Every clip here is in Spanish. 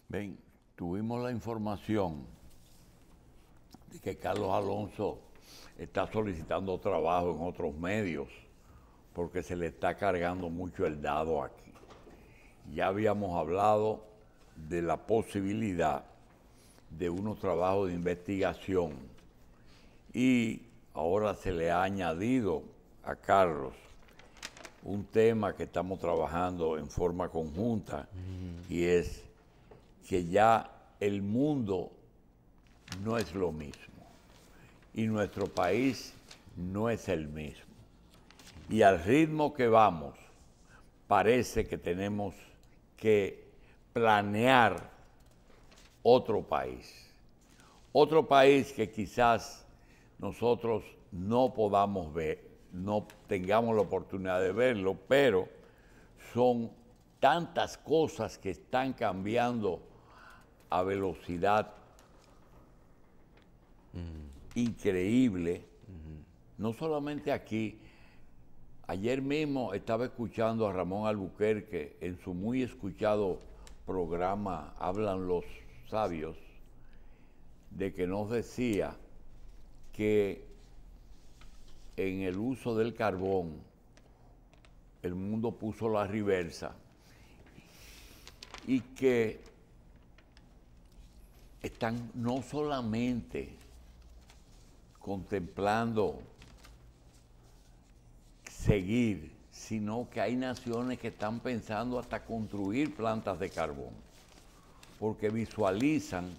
Ven, tuvimos la información de que Carlos Alonso está solicitando trabajo en otros medios porque se le está cargando mucho el dado aquí. Ya habíamos hablado de la posibilidad de unos trabajos de investigación y ahora se le ha añadido a Carlos un tema que estamos trabajando en forma conjunta y es que ya el mundo no es lo mismo y nuestro país no es el mismo. Y al ritmo que vamos, parece que tenemos que planear otro país que quizás nosotros no podamos ver, no tengamos la oportunidad de verlo, pero son tantas cosas que están cambiando a velocidad increíble, no solamente aquí. Ayer mismo estaba escuchando a Ramón Albuquerque en su muy escuchado programa Hablan los Sabios, de que nos decía que en el uso del carbón el mundo puso la reversa y que están no solamente contemplando seguir, sino que hay naciones que están pensando hasta construir plantas de carbón, porque visualizan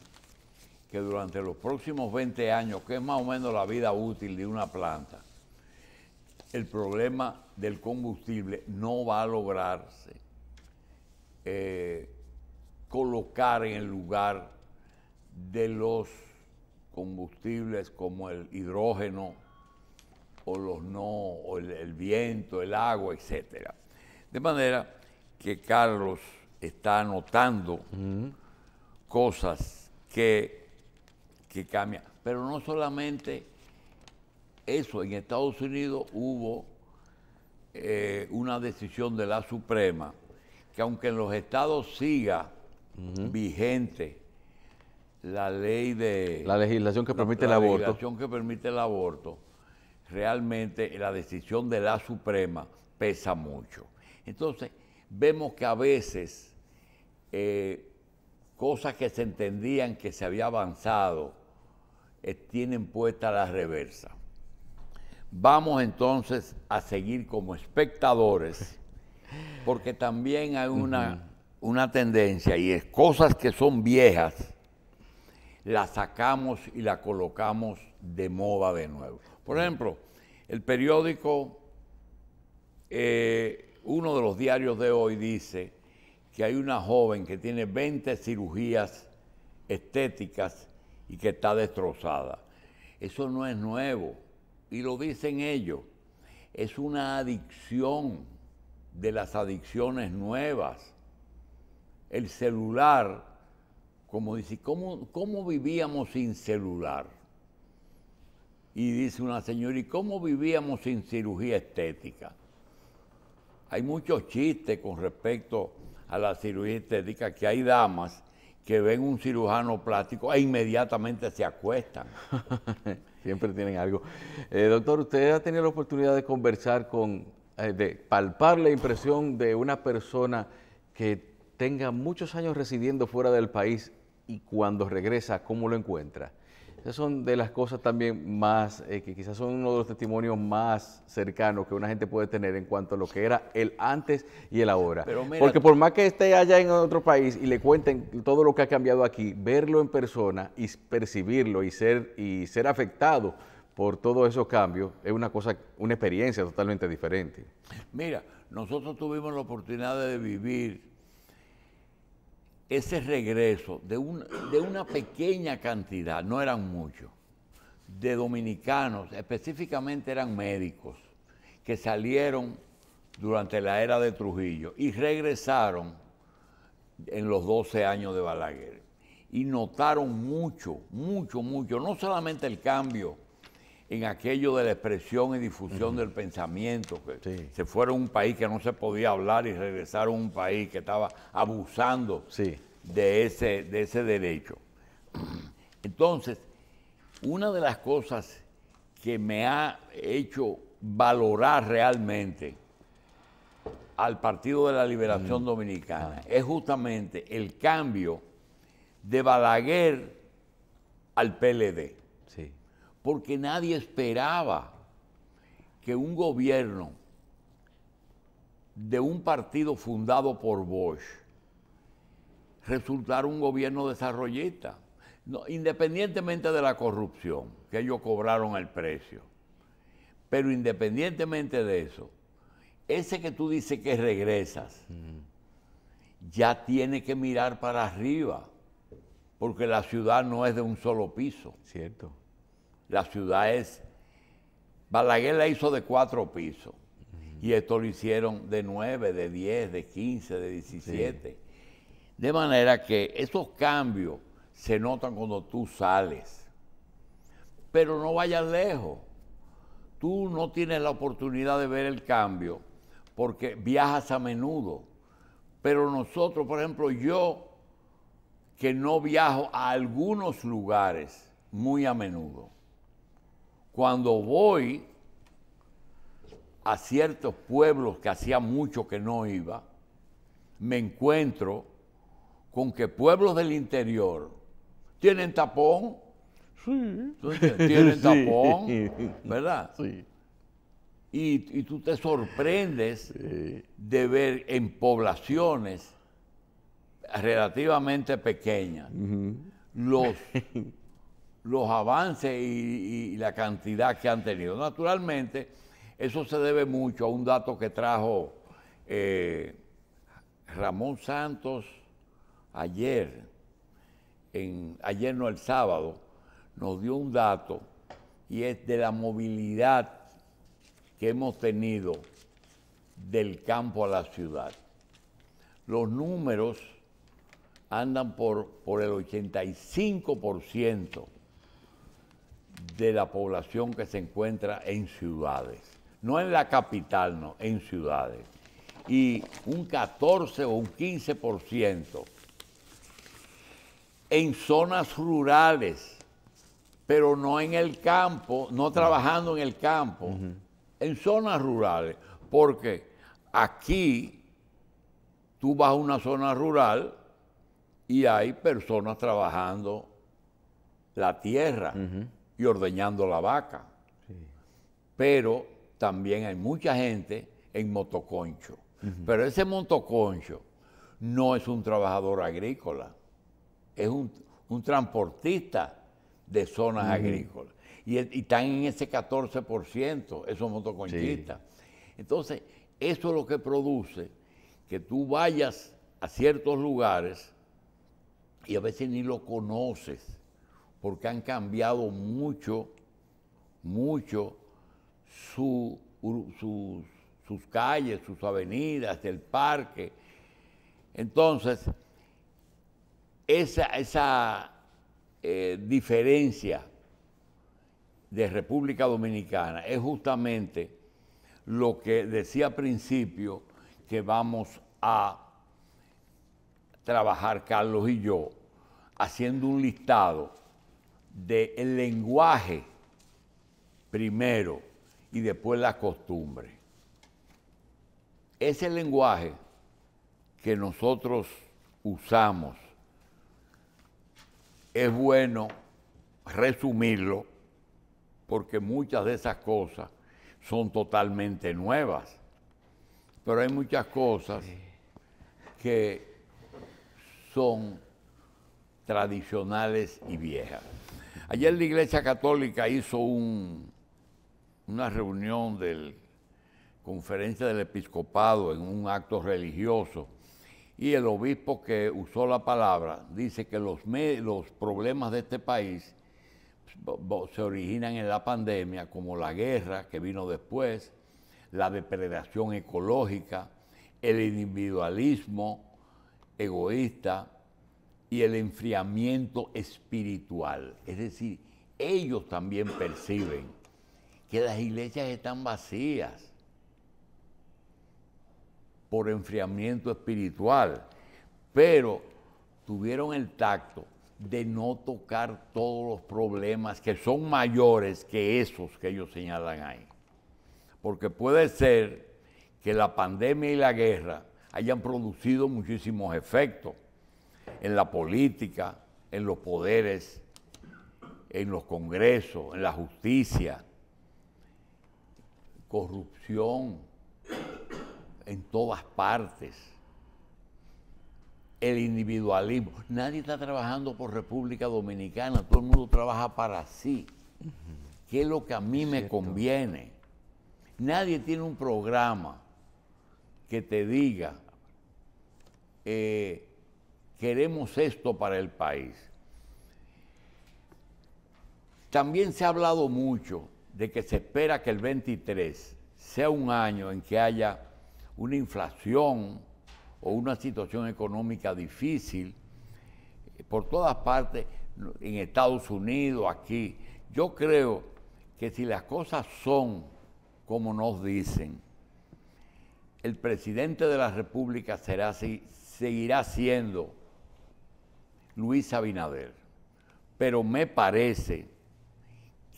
que durante los próximos 20 años, que es más o menos la vida útil de una planta, el problema del combustible no va a lograrse colocar en el lugar de los combustibles como el hidrógeno o el viento, el agua, etc. De manera que Carlos está anotando cosas que cambian. Pero no solamente eso, en Estados Unidos hubo una decisión de la Suprema que aunque en los estados siga vigente la ley de... La legislación que permite el aborto. La legislación que permite el aborto, realmente la decisión de la Suprema pesa mucho. Entonces, vemos que a veces cosas que se entendían que se había avanzado tienen puesta la reversa. Vamos entonces a seguir como espectadores, porque también hay una tendencia, y es cosas que son viejas, las sacamos y las colocamos de moda de nuevo. Por ejemplo, el periódico, uno de los diarios de hoy dice que hay una joven que tiene 20 cirugías estéticas y que está destrozada. Eso no es nuevo, y lo dicen ellos. Es una adicción de las adicciones nuevas. El celular, como dice, ¿cómo vivíamos sin celular? Y dice una señora, ¿y cómo vivíamos sin cirugía estética? Hay muchos chistes con respecto a la cirugía estética, que hay damas que ven un cirujano plástico e inmediatamente se acuestan. Siempre tienen algo. Doctor, ¿usted ha tenido la oportunidad de conversar de palpar la impresión de una persona que tenga muchos años residiendo fuera del país y cuando regresa, cómo lo encuentra? Esas son de las cosas también más, que quizás son uno de los testimonios más cercanos que una gente puede tener en cuanto a lo que era el antes y el ahora. Pero mira, porque por más que esté allá en otro país y le cuenten todo lo que ha cambiado aquí, verlo en persona y percibirlo y ser afectado por todos esos cambios es una cosa, una experiencia totalmente diferente. Mira, nosotros tuvimos la oportunidad de vivir ese regreso de una pequeña cantidad, no eran muchos, de dominicanos, específicamente eran médicos, que salieron durante la era de Trujillo y regresaron en los 12 años de Balaguer. Y notaron mucho, no solamente el cambio en aquello de la expresión y difusión del pensamiento, que se fueron a un país que no se podía hablar y regresaron a un país que estaba abusando de ese derecho. Entonces, una de las cosas que me ha hecho valorar realmente al Partido de la Liberación Dominicana es justamente el cambio de Balaguer al PLD. Sí. Porque nadie esperaba que un gobierno de un partido fundado por Bosch resultara un gobierno desarrollista, no, independientemente de la corrupción, que ellos cobraron el precio. Pero independientemente de eso, ese que tú dices que regresas, ya tiene que mirar para arriba, porque la ciudad no es de un solo piso. Cierto. La ciudad es... Balaguer la hizo de 4 pisos, y esto lo hicieron de 9, de 10, de 15, de 17. Sí. De manera que esos cambios se notan cuando tú sales. Pero no vayas lejos. Tú no tienes la oportunidad de ver el cambio porque viajas a menudo. Pero nosotros, por ejemplo, yo que no viajo a algunos lugares muy a menudo, cuando voy a ciertos pueblos que hacía mucho que no iba, me encuentro con que pueblos del interior tienen tapón. Sí. Tienen tapón, ¿verdad? Sí. Y tú te sorprendes de ver en poblaciones relativamente pequeñas los avances y la cantidad que han tenido. Naturalmente, eso se debe mucho a un dato que trajo Ramón Santos ayer no, el sábado, nos dio un dato y es de la movilidad que hemos tenido del campo a la ciudad. Los números andan por el 85% de la población que se encuentra en ciudades. No en la capital, no, en ciudades. Y un 14 o un 15% en zonas rurales, pero no en el campo, no trabajando en el campo, en zonas rurales. Porque aquí tú vas a una zona rural y hay personas trabajando la tierra y ordeñando la vaca. Sí. Pero también hay mucha gente en motoconcho. Pero ese motoconcho no es un trabajador agrícola, es un transportista de zonas agrícolas. Y están en ese 14%, esos motoconchistas. Sí. Entonces, eso es lo que produce que tú vayas a ciertos lugares y a veces ni lo conoces, porque han cambiado mucho sus calles, sus avenidas, el parque. Entonces, esa diferencia de República Dominicana es justamente lo que decía al principio que vamos a trabajar Carlos y yo, haciendo un listado del lenguaje primero y después la costumbre. Ese lenguaje que nosotros usamos es bueno resumirlo porque muchas de esas cosas son totalmente nuevas, pero hay muchas cosas que son tradicionales y viejas. Ayer la Iglesia Católica hizo una reunión de la Conferencia del Episcopado en un acto religioso y el obispo que usó la palabra dice que los problemas de este país se originan en la pandemia, como la guerra que vino después, la depredación ecológica, el individualismo egoísta y el enfriamiento espiritual. Es decir, ellos también perciben que las iglesias están vacías por enfriamiento espiritual, pero tuvieron el tacto de no tocar todos los problemas que son mayores que esos que ellos señalan ahí. Porque puede ser que la pandemia y la guerra hayan producido muchísimos efectos en la política, en los poderes, en los congresos, en la justicia, corrupción en todas partes, el individualismo. Nadie está trabajando por República Dominicana, todo el mundo trabaja para sí. ¿Qué es lo que a mí me conviene? Nadie tiene un programa que te diga, queremos esto para el país. También se ha hablado mucho de que se espera que el 23 sea un año en que haya una inflación o una situación económica difícil por todas partes, en Estados Unidos, aquí. Yo creo que si las cosas son como nos dicen, el presidente de la República seguirá siendo Luis Abinader. Pero me parece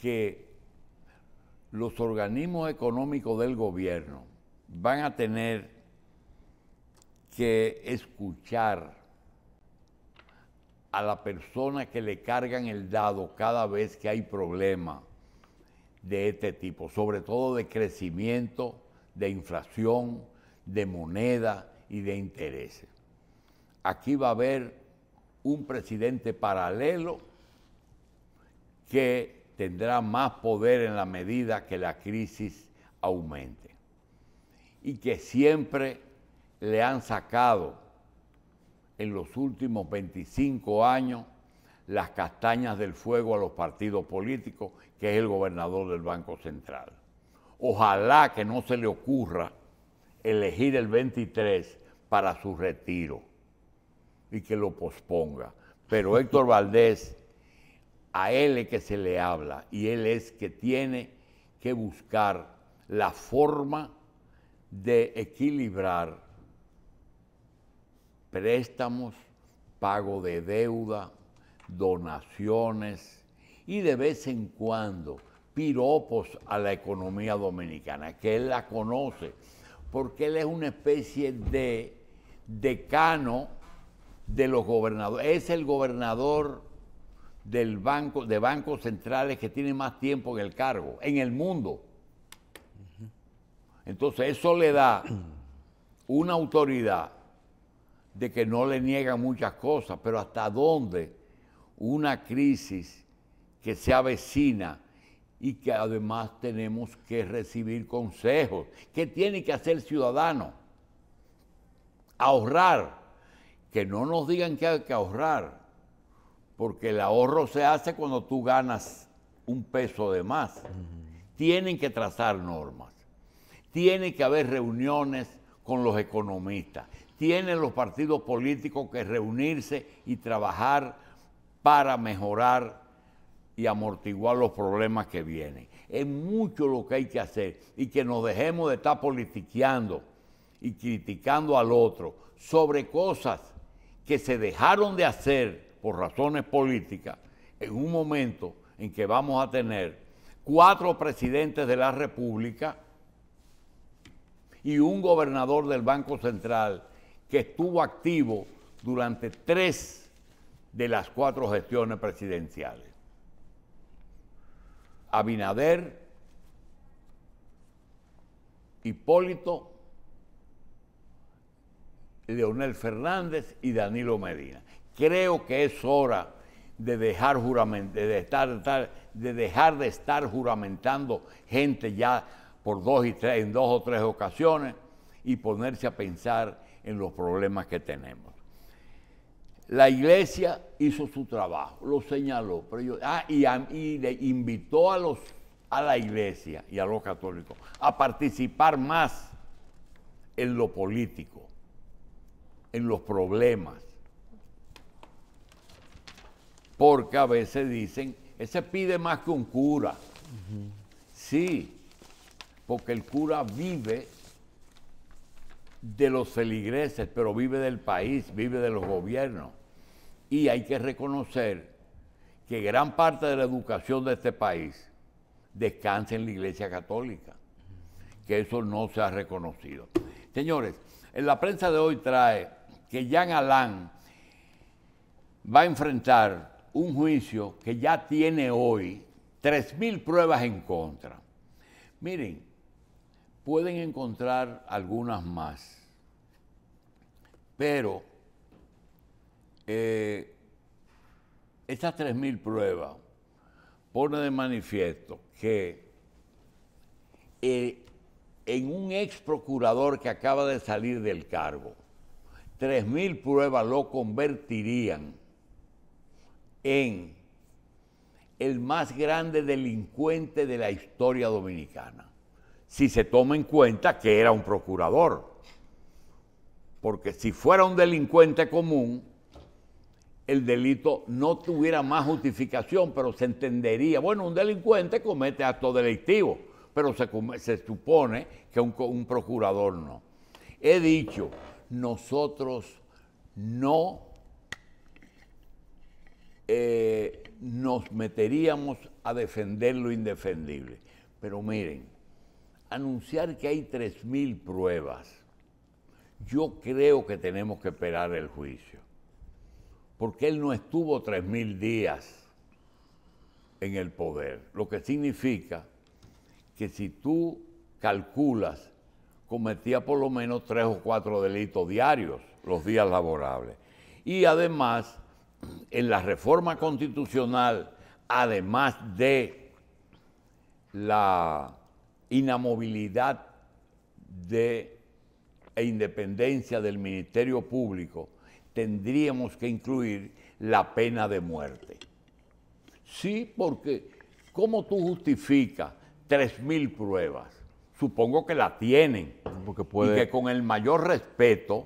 que los organismos económicos del gobierno van a tener que escuchar a la persona que le cargan el dado cada vez que hay problemas de este tipo, sobre todo de crecimiento, de inflación, de moneda y de intereses. Aquí va a haber un presidente paralelo que tendrá más poder en la medida que la crisis aumente y que siempre le han sacado en los últimos 25 años las castañas del fuego a los partidos políticos, que es el gobernador del Banco Central. Ojalá que no se le ocurra elegir el 23 para su retiro y que lo posponga. Pero Héctor Valdés, a él es que se le habla y él es que tiene que buscar la forma de equilibrar préstamos, pago de deuda, donaciones y de vez en cuando piropos a la economía dominicana, que él la conoce, porque él es una especie de decano de los gobernadores. Es el gobernador de bancos centrales que tiene más tiempo en el cargo, en el mundo. Entonces eso le da una autoridad de que no le niegan muchas cosas, pero hasta dónde una crisis que se avecina y que además tenemos que recibir consejos. ¿Qué tiene que hacer el ciudadano? Ahorrar. Que no nos digan que hay que ahorrar, porque el ahorro se hace cuando tú ganas un peso de más. Tienen que trazar normas. Tiene que haber reuniones con los economistas. Tienen los partidos políticos que reunirse y trabajar para mejorar y amortiguar los problemas que vienen. Es mucho lo que hay que hacer y que nos dejemos de estar politiqueando y criticando al otro sobre cosas que se dejaron de hacer por razones políticas en un momento en que vamos a tener 4 presidentes de la República y un gobernador del Banco Central que estuvo activo durante 3 de las 4 gestiones presidenciales. Abinader, Hipólito, Leonel Fernández y Danilo Medina. Creo que es hora de dejar de estar juramentando gente ya por en 2 o 3 ocasiones y ponerse a pensar en los problemas que tenemos. La iglesia hizo su trabajo, lo señaló, pero y le invitó a la iglesia y a los católicos a participar más en lo político, en los problemas. Porque a veces dicen, ese pide más que un cura. Sí, porque el cura vive de los feligreses, pero vive del país, vive de los gobiernos. Y hay que reconocer que gran parte de la educación de este país descansa en la Iglesia Católica, que eso no se ha reconocido. Señores, en la prensa de hoy trae que Jean Alain va a enfrentar un juicio que ya tiene hoy 3.000 pruebas en contra. Miren, pueden encontrar algunas más, pero estas 3.000 pruebas ponen de manifiesto que en un ex procurador que acaba de salir del cargo, 3.000 pruebas lo convertirían en el más grande delincuente de la historia dominicana, si se toma en cuenta que era un procurador. Porque si fuera un delincuente común, el delito no tuviera más justificación, pero se entendería, bueno, un delincuente comete actos delictivos, pero se supone que un procurador no. He dicho, nosotros no nos meteríamos a defender lo indefendible. Pero miren, anunciar que hay 3.000 pruebas, yo creo que tenemos que esperar el juicio, porque él no estuvo 3.000 días en el poder, lo que significa que si tú calculas, cometía por lo menos 3 o 4 delitos diarios los días laborables. Y además, en la reforma constitucional, además de la inamovilidad e independencia del Ministerio Público, tendríamos que incluir la pena de muerte. Sí, porque ¿cómo tú justificas 3.000 pruebas? Supongo que la tienen, y que con el mayor respeto,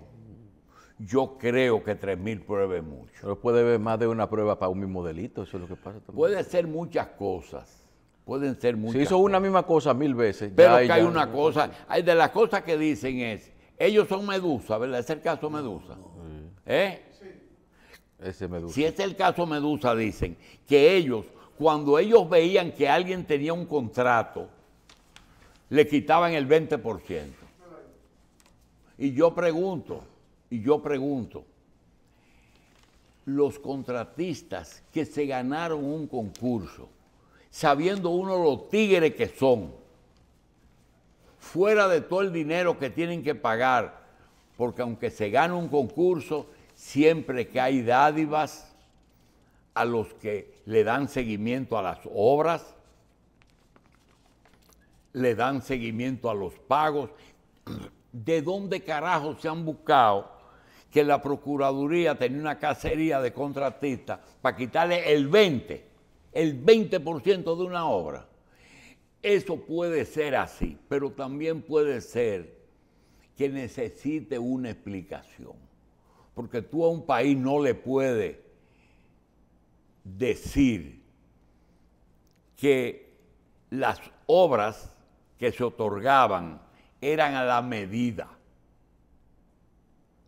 yo creo que 3.000 pruebas es mucho. Pero puede haber más de una prueba para un mismo delito, eso es lo que pasa también. Puede ser muchas cosas, pueden ser muchas cosas. Si hizo una misma cosa 1.000 veces. Pero que hay una cosa, hay de las cosas que dicen es, ellos son Medusa, ¿verdad? ¿Es el caso Medusa? Sí. Ese Medusa. Si es el caso Medusa, dicen que ellos, cuando ellos veían que alguien tenía un contrato, le quitaban el 20%. Y yo pregunto, los contratistas que se ganaron un concurso, sabiendo uno los tigres que son, fuera de todo el dinero que tienen que pagar, porque aunque se gane un concurso, siempre que hay dádivas a los que le dan seguimiento a las obras, le dan seguimiento a los pagos. ¿De dónde carajo se han buscado que la Procuraduría tenía una cacería de contratistas para quitarle el 20% de una obra? Eso puede ser así, pero también puede ser que necesite una explicación. Porque tú a un país no le puedes decir que las obras que se otorgaban eran a la medida.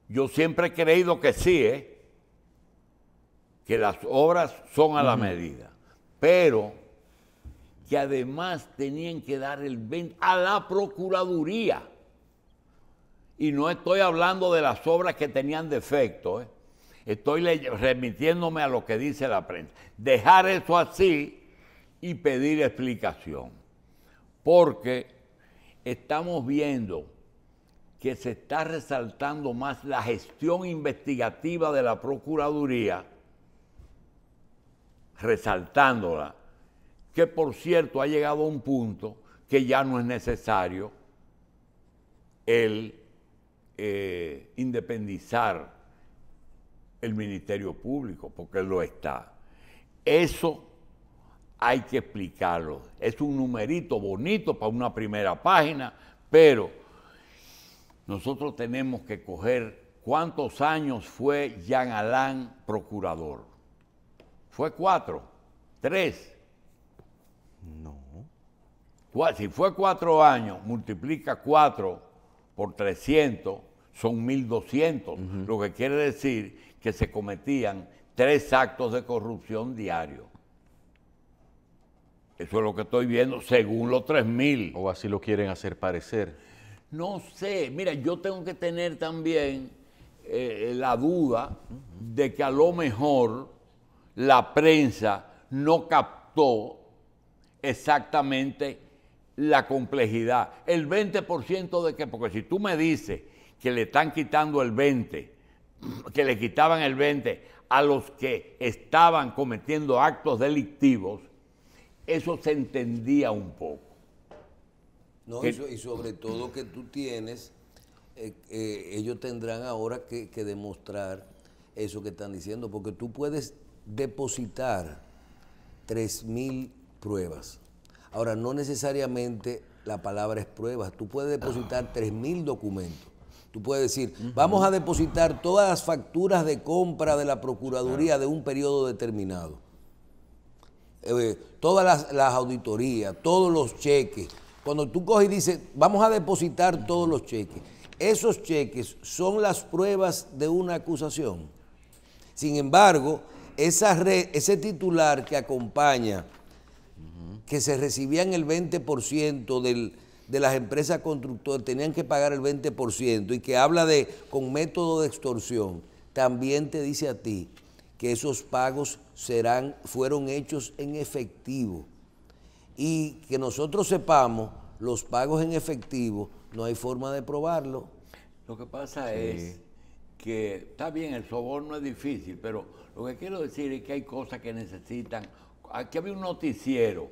Yo siempre he creído que sí, que las obras son a la medida, pero que además tenían que dar el 20% a la Procuraduría. Y no estoy hablando de las obras que tenían defecto, estoy remitiéndome a lo que dice la prensa. Dejar eso así y pedir explicación. Porque estamos viendo que se está resaltando más la gestión investigativa de la Procuraduría, resaltándola, que por cierto ha llegado a un punto que ya no es necesario el independizar el Ministerio Público, porque lo está. Eso hay que explicarlo. Es un numerito bonito para una primera página, pero nosotros tenemos que coger cuántos años fue Jean Alain procurador. ¿Fue 4? ¿3? No. Si fue 4 años, multiplica 4 por 300, son 1.200, lo que quiere decir que se cometían 3 actos de corrupción diarios. Eso es lo que estoy viendo, según los 3.000. O así lo quieren hacer parecer. No sé, mira, yo tengo que tener también la duda de que a lo mejor la prensa no captó exactamente la complejidad. El 20% de qué, porque si tú me dices que le están quitando el 20%, que le quitaban el 20% a los que estaban cometiendo actos delictivos, eso se entendía un poco. No, y sobre todo que tú tienes, ellos tendrán ahora que demostrar eso que están diciendo, porque tú puedes depositar 3.000 pruebas. Ahora, no necesariamente la palabra es pruebas, tú puedes depositar 3.000 documentos. Tú puedes decir, vamos a depositar todas las facturas de compra de la Procuraduría de un periodo determinado. Todas las auditorías, todos los cheques. Cuando tú coges y dices, vamos a depositar todos los cheques, esos cheques son las pruebas de una acusación. Sin embargo, ese titular que acompaña, que se recibían el 20% de las empresas constructoras, tenían que pagar el 20%, y que habla de con método de extorsión, también te dice a ti que esos pagos fueron hechos en efectivo. Y que nosotros sepamos, los pagos en efectivo, no hay forma de probarlo. Lo que pasa es que, está bien, el soborno es difícil, pero lo que quiero decir es que hay cosas que necesitan. Aquí había un noticiero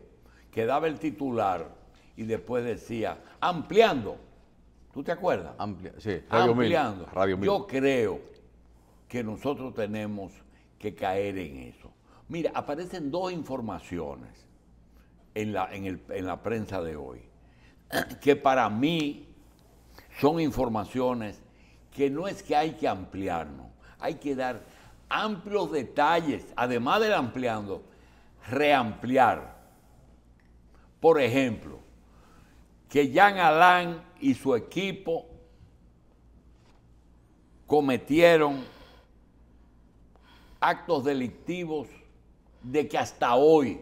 que daba el titular y después decía, ampliando. ¿Tú te acuerdas? Sí, Radio Mil. Ampliando. Radio Mil. Yo creo que nosotros tenemos que caer en eso. Mira, aparecen 2 informaciones en la prensa de hoy, que para mí son informaciones que no es que hay que ampliarnos, hay que dar amplios detalles, además del ampliando, reampliar. Por ejemplo, que Jean Alain y su equipo cometieron actos delictivos de que hasta hoy,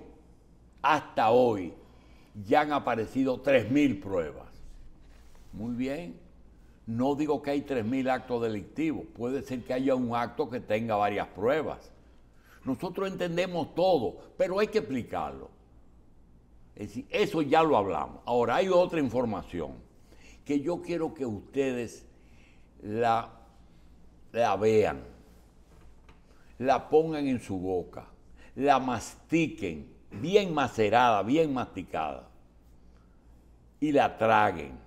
ya han aparecido 3.000 pruebas. Muy bien, no digo que hay 3.000 actos delictivos, puede ser que haya un acto que tenga varias pruebas. Nosotros entendemos todo, pero hay que explicarlo. Es decir, eso ya lo hablamos. Ahora hay otra información que yo quiero que ustedes la vean, la pongan en su boca, la mastiquen, bien macerada, bien masticada, y la traguen.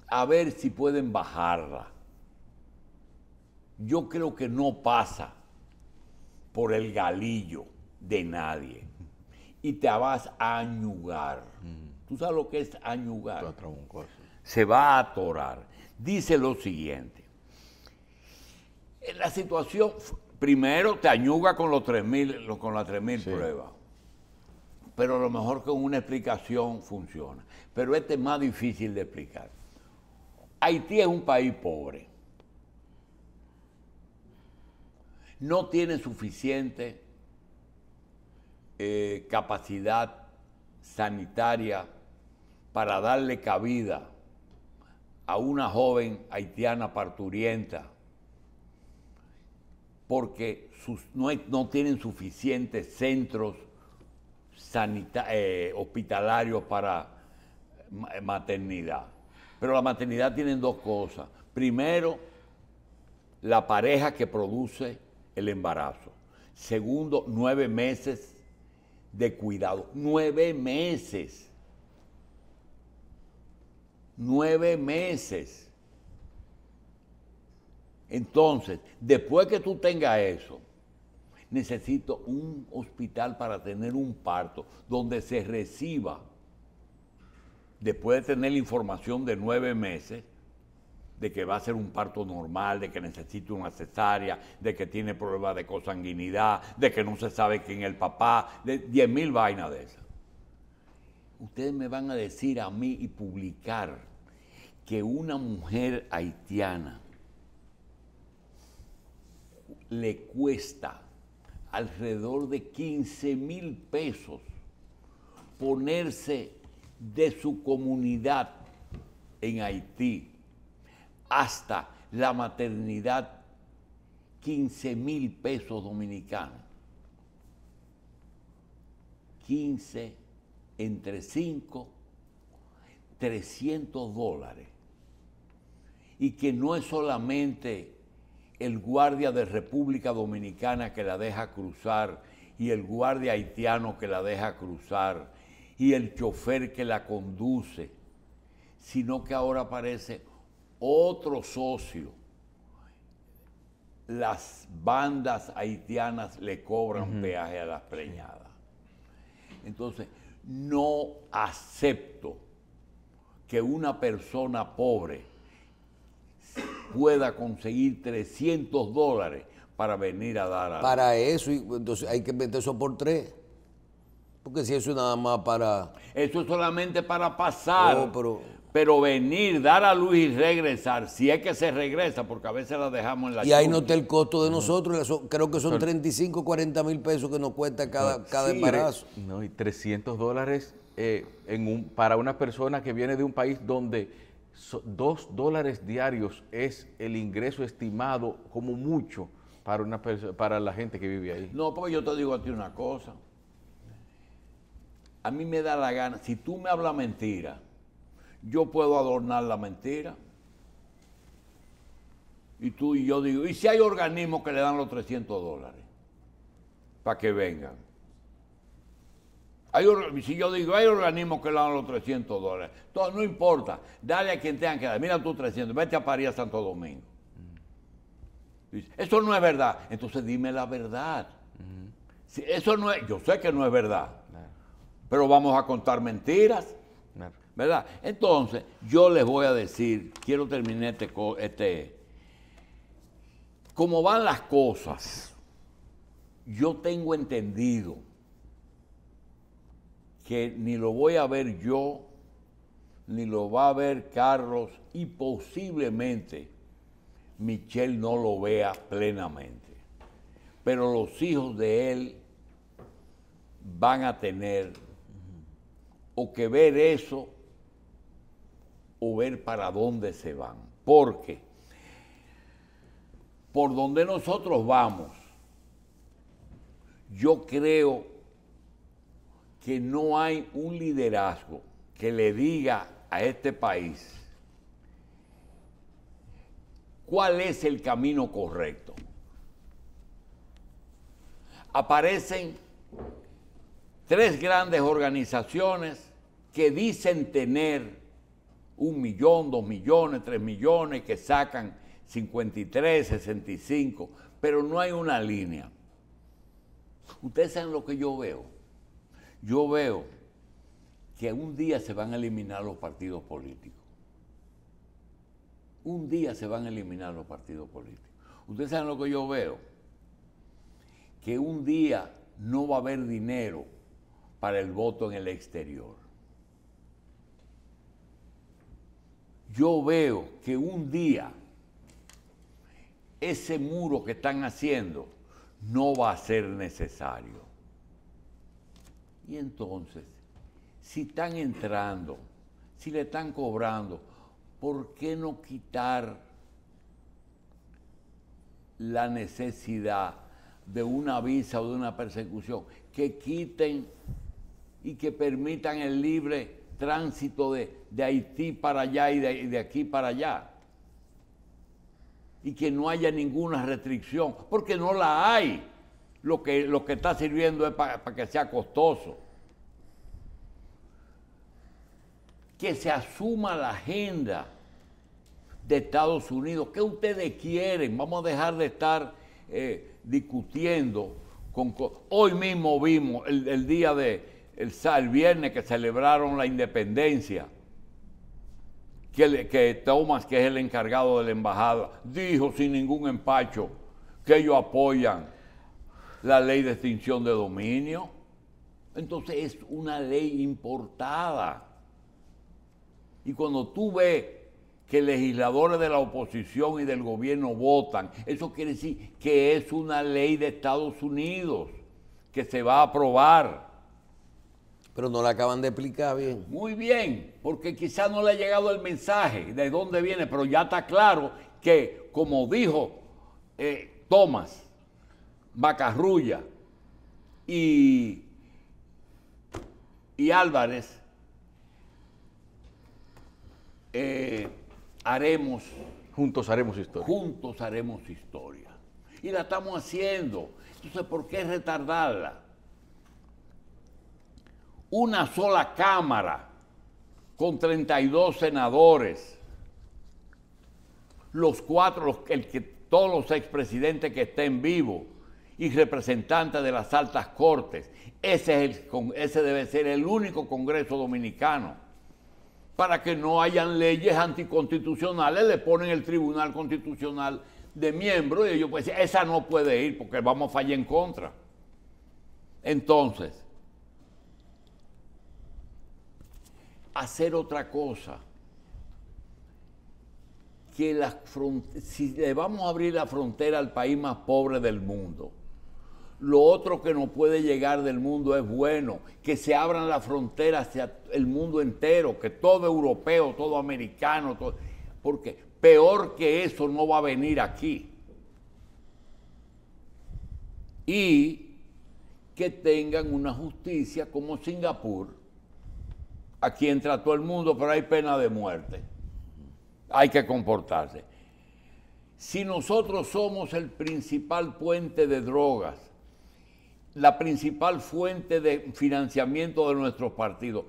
A ver si pueden bajarla. Yo creo que no pasa por el galillo de nadie. Y te vas a añugar. ¿Tú sabes lo que es añugar? Se va a atorar. Dice lo siguiente. En la situación, primero te añuga con las 3.000 pruebas. Pero a lo mejor con una explicación funciona. Pero este es más difícil de explicar. Haití es un país pobre. No tiene suficiente capacidad sanitaria para darle cabida a una joven haitiana parturienta, porque no tienen suficientes centros hospitalarios para maternidad. Pero la maternidad tiene 2 cosas. Primero, la pareja que produce el embarazo. Segundo, 9 meses de cuidado. 9 meses. 9 meses. Entonces, después que tú tengas eso, necesito un hospital para tener un parto donde se reciba, después de tener la información de 9 meses, de que va a ser un parto normal, de que necesita una cesárea, de que tiene problemas de consanguinidad, de que no se sabe quién es el papá, de 10.000 vainas de esas. Ustedes me van a decir a mí y publicar que una mujer haitiana le cuesta alrededor de 15,000 pesos ponerse de su comunidad en Haití hasta la maternidad, 15,000 pesos dominicanos. 15 entre 5, $300. Y que no es solamente el guardia de República Dominicana que la deja cruzar y el guardia haitiano que la deja cruzar y el chofer que la conduce, sino que ahora aparece otro socio. Las bandas haitianas le cobran peaje a las preñadas. Entonces, no acepto que una persona pobre pueda conseguir $300 para venir a dar a... Para eso, entonces hay que meter eso por 3. Porque si eso es nada más para... Eso es solamente para pasar. Oh, pero venir, dar a luz y regresar, si es que se regresa, porque a veces la dejamos en la... Y ahí no está el costo de nosotros, creo que son 35, 40 mil pesos que nos cuesta cada embarazo. No, y $300 para una persona que viene de un país donde $2 diarios es el ingreso estimado como mucho para la gente que vive ahí. No, porque yo te digo a ti una cosa. A mí me da la gana, si tú me hablas mentira, yo puedo adornar la mentira. Y tú y yo digo, ¿y si hay organismos que le dan los $300 para que vengan? Si yo digo, hay organismos que le dan los $300, entonces no importa, dale a quien tengan que dar. Mira tú 300, vete a París a Santo Domingo. Eso no es verdad. Entonces dime la verdad. Si eso no es, yo sé que no es verdad, pero vamos a contar mentiras. ¿Verdad? Entonces, yo les voy a decir, quiero terminar como van las cosas, yo tengo entendido que ni lo voy a ver yo, ni lo va a ver Carlos, y posiblemente Michelle no lo vea plenamente. Pero los hijos de él van a tener o que ver eso, o ver para dónde se van. Porque por donde nosotros vamos, yo creo que no hay un liderazgo que le diga a este país cuál es el camino correcto. Aparecen 3 grandes organizaciones que dicen tener 1 millón, 2 millones, 3 millones, que sacan 53, 65, pero no hay una línea. Ustedes saben lo que yo veo. Yo veo que un día se van a eliminar los partidos políticos. Un día se van a eliminar los partidos políticos. Ustedes saben lo que yo veo. Que un día no va a haber dinero para el voto en el exterior. Yo veo que un día ese muro que están haciendo no va a ser necesario. Y entonces, si están entrando, si le están cobrando, ¿por qué no quitar la necesidad de una visa o de una persecución? Que quiten y que permitan el libre tránsito de Haití para allá y de aquí para allá. Y que no haya ninguna restricción, porque no la hay. Lo que está sirviendo es para que sea costoso. Que se asuma la agenda de Estados Unidos. ¿Qué ustedes quieren? Vamos a dejar de estar discutiendo. Hoy mismo vimos el día el viernes que celebraron la independencia, que Thomas, que es el encargado de la embajada, dijo sin ningún empacho que ellos apoyan la ley de extinción de dominio. Entonces es una ley importada. Y cuando tú ves que legisladores de la oposición y del gobierno votan. Eso quiere decir que es una ley de Estados Unidos que se va a aprobar. Pero no la acaban de explicar bien. Muy bien, porque quizás no le ha llegado el mensaje de dónde viene, pero ya está claro que, como dijo Tomás Macarrulla y Álvarez, Juntos haremos historia. Juntos haremos historia. Y la estamos haciendo. Entonces, ¿por qué retardarla? Una sola Cámara con 32 senadores, todos los expresidentes que estén vivos y representantes de las altas cortes. Ese debe ser el único Congreso dominicano. Para que no hayan leyes anticonstitucionales, le ponen el Tribunal Constitucional de miembro y ellos pues esa no puede ir porque vamos a fallar en contra. Entonces, hacer otra cosa, que si le vamos a abrir la frontera al país más pobre del mundo, lo otro que no puede llegar del mundo es bueno, que se abran las fronteras hacia el mundo entero, que todo europeo, todo americano, porque peor que eso no va a venir aquí. Y que tengan una justicia como Singapur. Aquí entra todo el mundo, pero hay pena de muerte. Hay que comportarse. Si nosotros somos el principal puente de drogas, la principal fuente de financiamiento de nuestros partidos,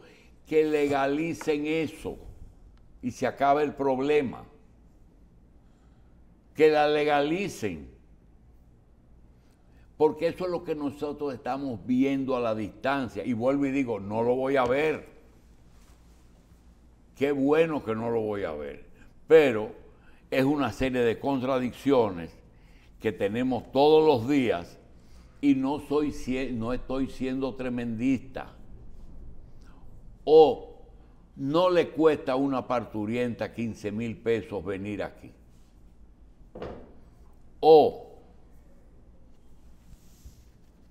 que legalicen eso y se acabe el problema. Que la legalicen. Porque eso es lo que nosotros estamos viendo a la distancia. Y vuelvo y digo, no lo voy a ver. Qué bueno que no lo voy a ver. Pero es una serie de contradicciones que tenemos todos los días y no estoy siendo tremendista. O no le cuesta a una parturienta 15,000 pesos venir aquí. O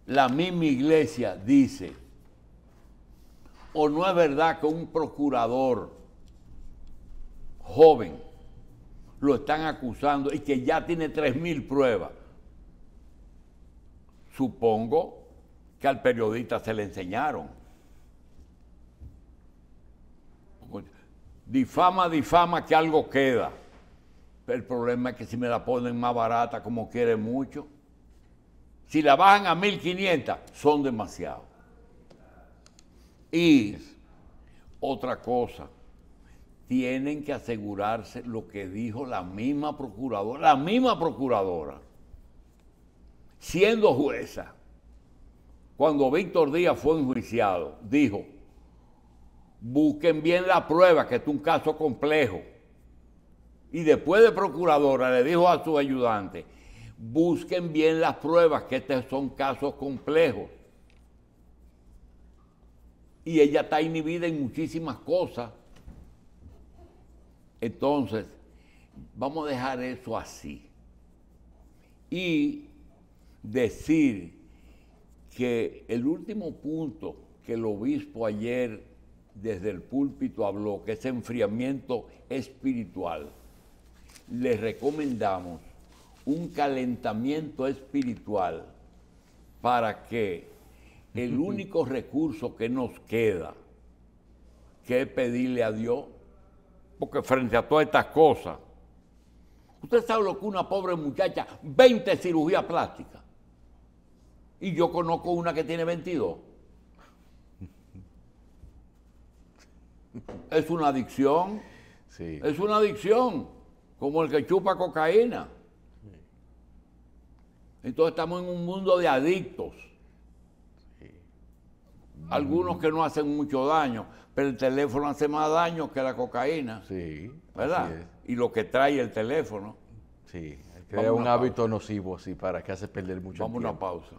la misma iglesia dice, o no es verdad que un procurador joven lo están acusando y que ya tiene 3,000 pruebas. Supongo que al periodista se le enseñaron. Difama que algo queda. Pero el problema es que si me la ponen más barata como quiere mucho, si la bajan a 1,500, son demasiados. Y otra cosa, tienen que asegurarse lo que dijo la misma procuradora, siendo jueza, cuando Víctor Díaz fue enjuiciado, dijo, busquen bien la prueba, que es un caso complejo. Y después de procuradora le dijo a su ayudante, busquen bien las pruebas, que estos son casos complejos. Y ella está inhibida en muchísimas cosas. Entonces, vamos a dejar eso así. Y decir que el último punto que el obispo ayer desde el púlpito habló, que es enfriamiento espiritual, le recomendamos un calentamiento espiritual para que el único recurso que nos queda, que es pedirle a Dios, porque frente a todas estas cosas, usted sabe lo que una pobre muchacha, 20 cirugías plásticas, y yo conozco una que tiene 22. Es una adicción, Sí. es una adicción, como el que chupa cocaína. Entonces estamos en un mundo de adictos. Algunos que no hacen mucho daño, pero el teléfono hace más daño que la cocaína. Sí, ¿Verdad? así es. Y lo que trae el teléfono. Sí, Vamos crea a un una hábito nocivo así para que hace perder mucho Vamos a tiempo. una pausa.